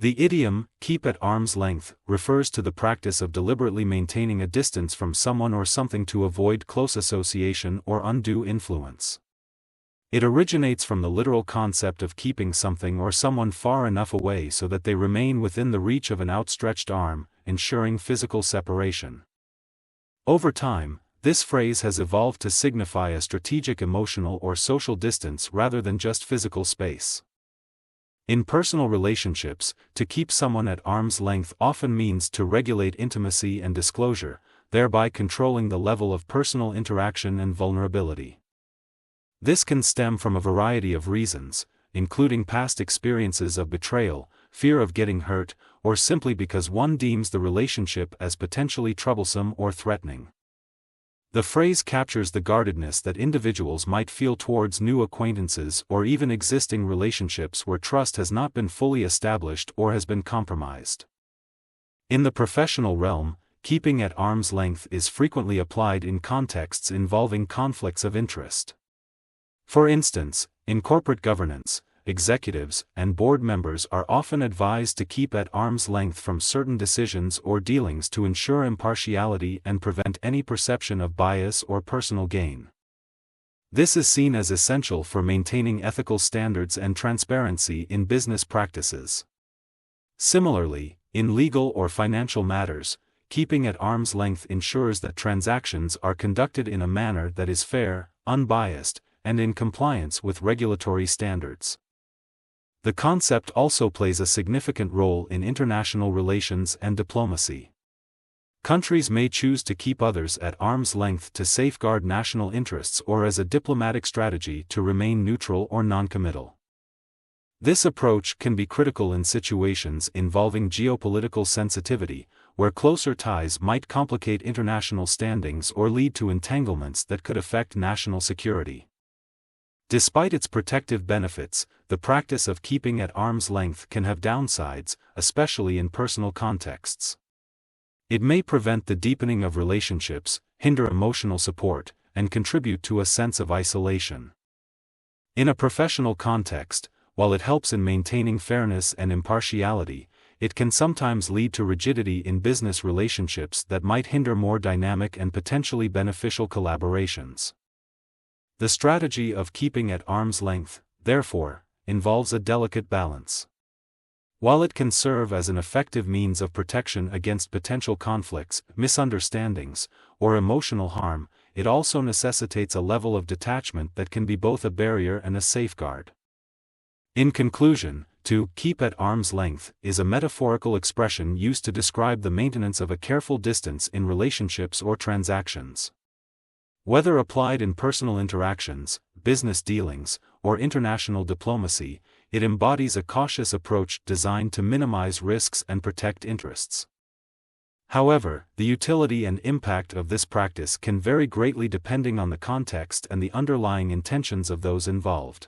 The idiom, keep at arm's length, refers to the practice of deliberately maintaining a distance from someone or something to avoid close association or undue influence. It originates from the literal concept of keeping something or someone far enough away so that they remain within the reach of an outstretched arm, ensuring physical separation. Over time, this phrase has evolved to signify a strategic emotional or social distance rather than just physical space. In personal relationships, to keep someone at arm's length often means to regulate intimacy and disclosure, thereby controlling the level of personal interaction and vulnerability. This can stem from a variety of reasons, including past experiences of betrayal, fear of getting hurt, or simply because one deems the relationship as potentially troublesome or threatening. The phrase captures the guardedness that individuals might feel towards new acquaintances or even existing relationships where trust has not been fully established or has been compromised. In the professional realm, keeping at arm's length is frequently applied in contexts involving conflicts of interest. For instance, in corporate governance, executives and board members are often advised to keep at arm's length from certain decisions or dealings to ensure impartiality and prevent any perception of bias or personal gain. This is seen as essential for maintaining ethical standards and transparency in business practices. Similarly, in legal or financial matters, keeping at arm's length ensures that transactions are conducted in a manner that is fair, unbiased, and in compliance with regulatory standards. The concept also plays a significant role in international relations and diplomacy. Countries may choose to keep others at arm's length to safeguard national interests or as a diplomatic strategy to remain neutral or noncommittal. This approach can be critical in situations involving geopolitical sensitivity, where closer ties might complicate international standings or lead to entanglements that could affect national security. Despite its protective benefits, the practice of keeping at arm's length can have downsides, especially in personal contexts. It may prevent the deepening of relationships, hinder emotional support, and contribute to a sense of isolation. In a professional context, while it helps in maintaining fairness and impartiality, it can sometimes lead to rigidity in business relationships that might hinder more dynamic and potentially beneficial collaborations. The strategy of keeping at arm's length, therefore, involves a delicate balance. While it can serve as an effective means of protection against potential conflicts, misunderstandings, or emotional harm, it also necessitates a level of detachment that can be both a barrier and a safeguard. In conclusion, to keep at arm's length is a metaphorical expression used to describe the maintenance of a careful distance in relationships or transactions. Whether applied in personal interactions, business dealings, or international diplomacy, it embodies a cautious approach designed to minimize risks and protect interests. However, the utility and impact of this practice can vary greatly depending on the context and the underlying intentions of those involved.